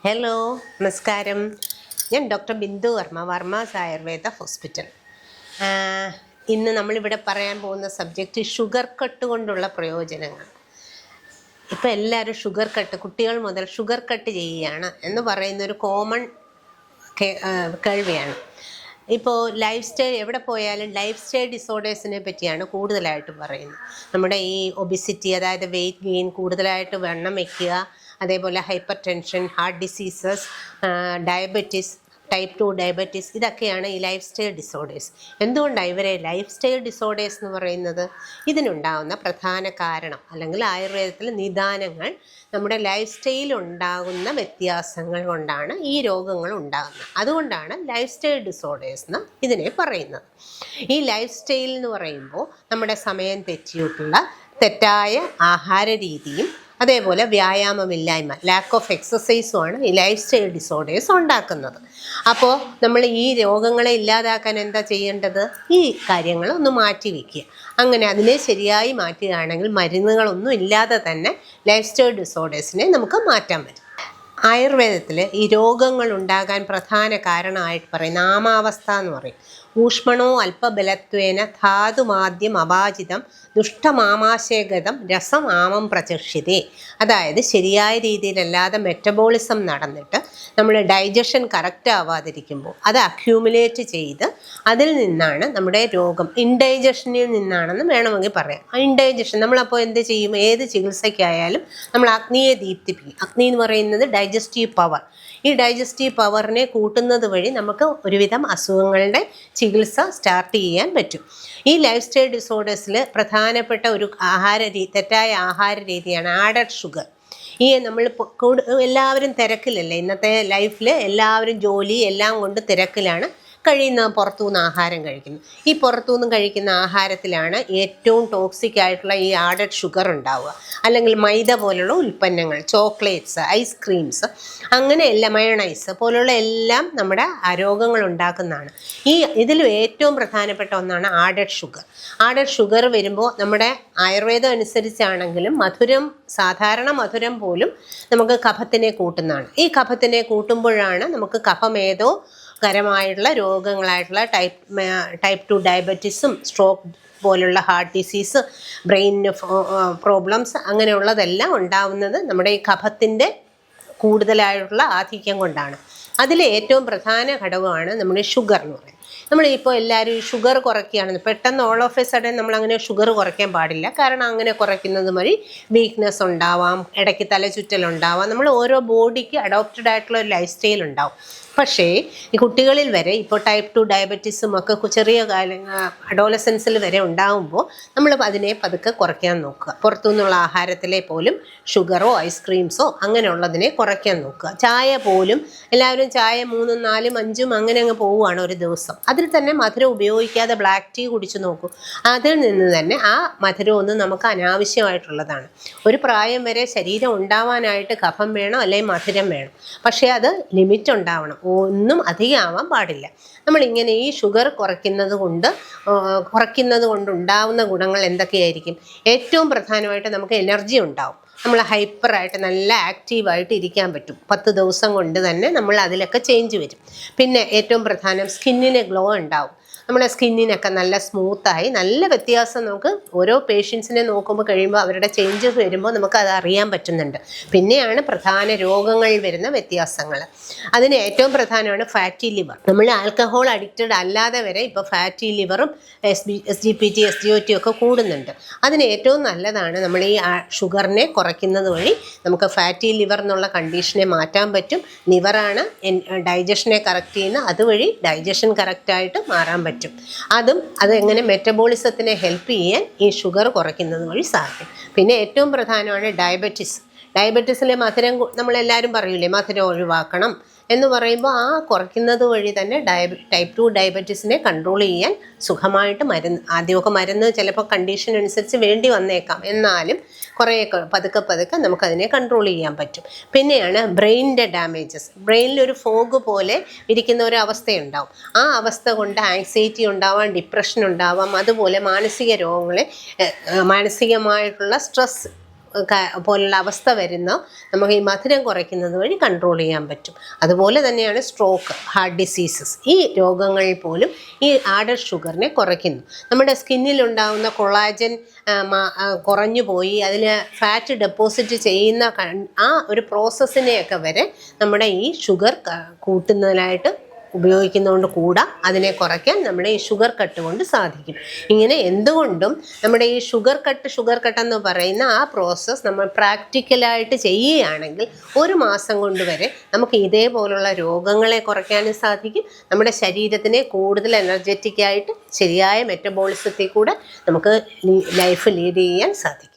Hello, നമസ്കാരം. ഞാൻ doctor Bindu Varma, Varmas Ayurveda hospital. ഇന്ന് നമ്മളിവിടെ പറയാൻ പോകുന്ന സബ്ജക്റ്റ് ഷുഗർ കട്ട് കൊണ്ടുള്ള പ്രയോജനങ്ങൾ. ഇപ്പോൾ എല്ലാവരും ഷുഗർ കട്ട്, കുട്ടികൾ മുതൽ ഷുഗർ കട്ട് ചെയ്യുകയാണ് എന്ന് പറയുന്നൊരു കോമൺ കേൾവിയാണ്. ഇപ്പോൾ ലൈഫ് സ്റ്റൈൽ, എവിടെ പോയാലും ലൈഫ് സ്റ്റൈൽ ഡിസോർഡേഴ്സിനെ പറ്റിയാണ് കൂടുതലായിട്ടും പറയുന്നത്. നമ്മുടെ ഈ ഒബിസിറ്റി, അതായത് വെയിറ്റ് ഗെയിൻ, കൂടുതലായിട്ട് വണ്ണം വയ്ക്കുക, അതേപോലെ hyper tension, heart diseases, diabetes, type 2 diabetes, ഇതൊക്കെയാണ് ഈ ലൈഫ് സ്റ്റൈൽ ഡിസോർഡേഴ്സ്. എന്തുകൊണ്ടാണ് ഇവരെ ലൈഫ് സ്റ്റൈൽ ഡിസോർഡേഴ്സ് എന്ന് പറയുന്നത്? ഇതിനുണ്ടാകുന്ന പ്രധാന കാരണം, അല്ലെങ്കിൽ ആയുർവേദത്തിലെ നിദാനങ്ങൾ, നമ്മുടെ ലൈഫ് സ്റ്റൈലിൽ ഉണ്ടാകുന്ന വ്യത്യാസങ്ങൾ കൊണ്ടാണ് ഈ രോഗങ്ങൾ ഉണ്ടാകുന്നത്. അതുകൊണ്ടാണ് ലൈഫ് സ്റ്റൈൽ ഡിസോർഡേഴ്സ് എന്ന് ഇതിനെ പറയുന്നത്. ഈ ലൈഫ് സ്റ്റൈൽ എന്ന് പറയുമ്പോൾ നമ്മുടെ സമയം തെറ്റിയിട്ടുള്ള തെറ്റായ ആഹാര രീതിയും അതേപോലെ വ്യായാമമില്ലായ്മ, ലാക്ക് ഓഫ് എക്സസൈസുമാണ് ഈ ലൈഫ് സ്റ്റൈൽ ഡിസോർഡേഴ്സ് ഉണ്ടാക്കുന്നത്. അപ്പോൾ നമ്മൾ ഈ രോഗങ്ങളെ ഇല്ലാതാക്കാൻ എന്താ ചെയ്യേണ്ടത്? ഈ കാര്യങ്ങൾ ഒന്ന് മാറ്റി വയ്ക്കുക. അങ്ങനെ അതിനെ ശരിയായി മാറ്റുകയാണെങ്കിൽ മരുന്നുകളൊന്നും ഇല്ലാതെ തന്നെ ലൈഫ് സ്റ്റൈൽ ഡിസോർഡേഴ്സിനെ നമുക്ക് മാറ്റാൻ പറ്റും. ആയുർവേദത്തിൽ ഈ രോഗങ്ങൾ ഉണ്ടാകാൻ പ്രധാന കാരണമായിട്ട് പറയും നാമാവസ്ഥ എന്ന് പറയും. ഊഷ്മണോ അല്പബലത്വേന ധാതുമാദ്യം അപാചിതം ദുഷ്ടമാമാശയഗതം രസം ആമം പ്രചക്ഷ്യതേ. അതായത് ശരിയായ രീതിയിലല്ലാതെ മെറ്റബോളിസം നടന്നിട്ട് നമ്മുടെ ഡൈജഷൻ കറക്റ്റ് ആവാതിരിക്കുമ്പോൾ അത് അക്യൂമുലേറ്റ് ചെയ്ത് അതിൽ നിന്നാണ് നമ്മുടെ രോഗം. ഇൻഡൈജഷനിൽ നിന്നാണെന്ന് വേണമെങ്കിൽ പറയാം. ഇൻഡൈജഷൻ നമ്മളപ്പോൾ എന്ത് ചെയ്യും? ഏത് ചികിത്സയ്ക്കായാലും നമ്മൾ അഗ്നിയെ ദീപ്തിപ്പിക്കും. അഗ്നി എന്ന് പറയുന്നത് ഡൈജസ്റ്റീവ് പവർ. ഈ ഡൈജസ്റ്റീവ് പവറിനെ കൂട്ടുന്നത് വഴി നമുക്ക് ഒരുവിധം അസുഖങ്ങളുടെ ചികിത്സ സ്റ്റാർട്ട് ചെയ്യാൻ പറ്റും. ഈ ലൈഫ് സ്റ്റൈൽ ഡിസോർഡേഴ്സിൽ പ്രധാനപ്പെട്ട ഒരു തെറ്റായ ആഹാര രീതിയാണ് ആഡഡ് ഷുഗർ. ഈ നമ്മൾ എല്ലാവരും തിരക്കിലല്ലേ, ഇന്നത്തെ ലൈഫിൽ എല്ലാവരും ജോലി എല്ലാം കൊണ്ട് തിരക്കിലാണ് കഴിയുന്ന, പുറത്തുനിന്ന് ആഹാരം കഴിക്കുന്നു. ഈ പുറത്തുനിന്ന് കഴിക്കുന്ന ആഹാരത്തിലാണ് ഏറ്റവും ടോക്സിക് ആയിട്ടുള്ള ഈ ആഡഡ് ഷുഗർ ഉണ്ടാവുക. അല്ലെങ്കിൽ മൈദ പോലുള്ള ഉൽപ്പന്നങ്ങൾ, ചോക്ലേറ്റ്സ്, ഐസ്ക്രീംസ്, അങ്ങനെയെല്ലാം, മയണൈസ് പോലുള്ള എല്ലാം നമ്മുടെ രോഗങ്ങൾ ഉണ്ടാക്കുന്നതാണ്. ഇതിൽ ഏറ്റവും പ്രധാനപ്പെട്ട ഒന്നാണ് ആഡഡ് ഷുഗർ. ആഡഡ് ഷുഗർ വരുമ്പോൾ നമ്മുടെ ആയുർവേദം അനുസരിച്ചാണെങ്കിലും സാധാരണ മധുരം പോലും നമുക്ക് കഫത്തിനെ കൂട്ടുന്നതാണ്. ഈ കഫത്തിനെ കൂട്ടുമ്പോഴാണ് നമുക്ക് കഫമേധോ കരമായിട്ടുള്ള രോഗങ്ങളായിട്ടുള്ള ടൈപ്പ് 2 ഡയബറ്റീസും സ്ട്രോക്ക് പോലുള്ള ഹാർട്ട് ഡിസീസ്, ബ്രെയിൻ പ്രോബ്ലംസ്, അങ്ങനെയുള്ളതെല്ലാം ഉണ്ടാവുന്നത് നമ്മുടെ ഈ കഫത്തിൻ്റെ കൂടുതലായിട്ടുള്ള ആധിക്യം കൊണ്ടാണ്. അതിൽ ഏറ്റവും പ്രധാന ഘടകമാണ് നമ്മുടെ ഷുഗർ എന്ന് പറയുന്നത്. നമ്മളിപ്പോൾ എല്ലാവരും ഈ ഷുഗർ കുറയ്ക്കുകയാണെന്ന് പെട്ടെന്ന് ഓൾ ഓഫ് എ സഡൻ നമ്മളങ്ങനെ ഷുഗർ കുറയ്ക്കാൻ പാടില്ല. കാരണം അങ്ങനെ കുറയ്ക്കുന്നത് വഴി വീക്ക്നെസ് ഉണ്ടാവാം, ഇടയ്ക്ക് തലചുറ്റലുണ്ടാവാം. നമ്മൾ ഓരോ ബോഡിക്ക് അഡോപ്റ്റഡ് ആയിട്ടുള്ള ഒരു ലൈഫ് സ്റ്റൈൽ ഉണ്ടാവും. പക്ഷേ ഈ കുട്ടികളിൽ വരെ ഇപ്പോൾ ടൈപ്പ് 2 ഡയബറ്റീസും ഒക്കെ ചെറിയ അഡോളസൻസിൽ വരെ ഉണ്ടാകുമ്പോൾ നമ്മൾ അതിനെ പതുക്കെ കുറയ്ക്കാൻ നോക്കുക. പുറത്തുനിന്നുള്ള ആഹാരത്തിലെ പോലും ഷുഗറോ ഐസ്ക്രീംസോ അങ്ങനെയുള്ളതിനെ കുറയ്ക്കാൻ നോക്കുക. ചായ പോലും എല്ലാവരും ചായ 3, 4, 5 അങ്ങനെ അങ്ങ് പോവുകയാണ് ഒരു ദിവസം. അതിൽ തന്നെ മധുരം ഉപയോഗിക്കാതെ ബ്ലാക്ക് ടീ കുടിച്ചു നോക്കൂ. അതിൽ നിന്ന് തന്നെ ആ മധുരമൊന്നും നമുക്ക് അനാവശ്യമായിട്ടുള്ളതാണ്. ഒരു പ്രായം വരെ ശരീരം ഉണ്ടാവാനായിട്ട് കഫം വേണം, അല്ലെങ്കിൽ മധുരം വേണം. പക്ഷേ അത് ലിമിറ്റ് ഉണ്ടാവണം, ഒന്നും അധികമാവാൻ പാടില്ല. നമ്മളിങ്ങനെ ഈ ഷുഗർ കുറയ്ക്കുന്നത് കൊണ്ടുണ്ടാവുന്ന ഗുണങ്ങൾ എന്തൊക്കെയായിരിക്കും? ഏറ്റവും പ്രധാനമായിട്ട് നമുക്ക് എനർജി ഉണ്ടാവും. നമ്മൾ ഹൈപ്പറായിട്ട് നല്ല ആക്റ്റീവായിട്ട് ഇരിക്കാൻ പറ്റും. 10 ദിവസം കൊണ്ട് തന്നെ നമ്മൾ അതിലൊക്കെ ചേഞ്ച് വരും. പിന്നെ ഏറ്റവും പ്രധാനം സ്കിന്നിന് ഗ്ലോ ഉണ്ടാവും. നമ്മുടെ സ്കിന്നിനൊക്കെ നല്ല സ്മൂത്തായി, നല്ല വ്യത്യാസം നമുക്ക് ഓരോ പേഷ്യൻസിനെ നോക്കുമ്പോൾ കഴിയുമ്പോൾ അവരുടെ ചേഞ്ചസ് വരുമ്പോൾ നമുക്ക് അത് അറിയാൻ പറ്റുന്നുണ്ട്. പിന്നെയാണ് പ്രധാന രോഗങ്ങളിൽ വരുന്ന വ്യത്യാസങ്ങൾ. അതിന് ഏറ്റവും പ്രധാനമാണ് ഫാറ്റി ലിവർ. നമ്മൾ ആൽക്കഹോൾ അഡിക്റ്റഡ് അല്ലാതെ വരെ ഇപ്പോൾ ഫാറ്റി ലിവറും SGPT, SGOT ഒക്കെ കൂടുന്നുണ്ട്. അതിന് ഏറ്റവും നല്ലതാണ് നമ്മൾ ഈ ഷുഗറിനെ കുറയ്ക്കുന്നത് വഴി നമുക്ക് ഫാറ്റി ലിവർ എന്നുള്ള കണ്ടീഷനെ മാറ്റാൻ പറ്റും. ലിവറാണ് ഡൈജഷനെ കറക്റ്റ് ചെയ്യുന്നത്, അതുവഴി ഡൈജഷൻ കറക്റ്റായിട്ട് മാറാൻ പറ്റും. അതെങ്ങനെ മെറ്റബോളിസത്തിനെ ഹെൽപ്പ് ചെയ്യാൻ ഈ ഷുഗർ കുറയ്ക്കുന്നത് വഴി സാധിക്കും. പിന്നെ ഏറ്റവും പ്രധാനമാണ് ഡയബറ്റീസിലെ മധുരം. നമ്മളെല്ലാവരും പറയൂലേ മധുരം ഒഴിവാക്കണം എന്ന് പറയുമ്പോൾ കുറയ്ക്കുന്നത് വഴി തന്നെ ടൈപ്പ് 2 ഡയബറ്റീസിനെ കൺട്രോൾ ചെയ്യാൻ സുഖമായിട്ട് ആദ്യമൊക്കെ മരുന്ന് ചിലപ്പോൾ കണ്ടീഷൻ അനുസരിച്ച് വേണ്ടി വന്നേക്കാം, എന്നാലും കുറേയൊക്കെ പതുക്കെ നമുക്കതിനെ കൺട്രോൾ ചെയ്യാൻ പറ്റും. പിന്നെയാണ് ബ്രെയിനിൻ്റെ ഡാമേജസ്. ബ്രെയിനിലൊരു ഫോഗ് പോലെ ഇരിക്കുന്ന ഒരു അവസ്ഥയുണ്ടാവും. ആ അവസ്ഥ കൊണ്ട് ആങ്സൈറ്റി ഉണ്ടാവാം, ഡിപ്രഷൻ ഉണ്ടാവാം, അതുപോലെ മാനസിക രോഗങ്ങളെ, മാനസികമായിട്ടുള്ള സ്ട്രെസ് പോലുള്ള അവസ്ഥ വരുന്ന നമുക്ക് ഈ മധുരം കുറയ്ക്കുന്നത് വഴി കൺട്രോൾ ചെയ്യാൻ പറ്റും. അതുപോലെ തന്നെയാണ് സ്ട്രോക്ക്, ഹാർട്ട് ഡിസീസസ്, ഈ രോഗങ്ങളിൽ പോലും ഈ ആഡഡ് ഷുഗറിനെ കുറയ്ക്കുന്നു. നമ്മുടെ സ്കിന്നിലുണ്ടാകുന്ന കൊളാജൻ കുറഞ്ഞു പോയി അതിൽ ഫാറ്റ് ഡെപ്പോസിറ്റ് ചെയ്യുന്ന ആ ഒരു പ്രോസസ്സിനെയൊക്കെ വരെ നമ്മുടെ ഈ ഷുഗർ കൂട്ടുന്നതിനായിട്ട് ഉപയോഗിക്കുന്നതുകൊണ്ട് കൂടാ അതിനെ കുറയ്ക്കാൻ നമ്മുടെ ഈ ഷുഗർ കട്ട് കൊണ്ട് സാധിക്കും. ഇങ്ങനെ എന്തുകൊണ്ടും നമ്മുടെ ഈ ഷുഗർ കട്ട് എന്ന് പറയുന്ന ആ പ്രോസസ്സ് നമ്മൾ പ്രാക്ടിക്കലായിട്ട് ചെയ്യുകയാണെങ്കിൽ 1 മാസം കൊണ്ട് വരെ നമുക്ക് ഇതേപോലുള്ള രോഗങ്ങളെ കുറയ്ക്കാനും സാധിക്കും. നമ്മുടെ ശരീരത്തിനെ കൂടുതൽ എനർജറ്റിക് ആയിട്ട് ശരിയായ മെറ്റബോളിസത്തിൽ കൂടെ നമുക്ക് ലൈഫ് ലീഡ് ചെയ്യാൻ സാധിക്കും.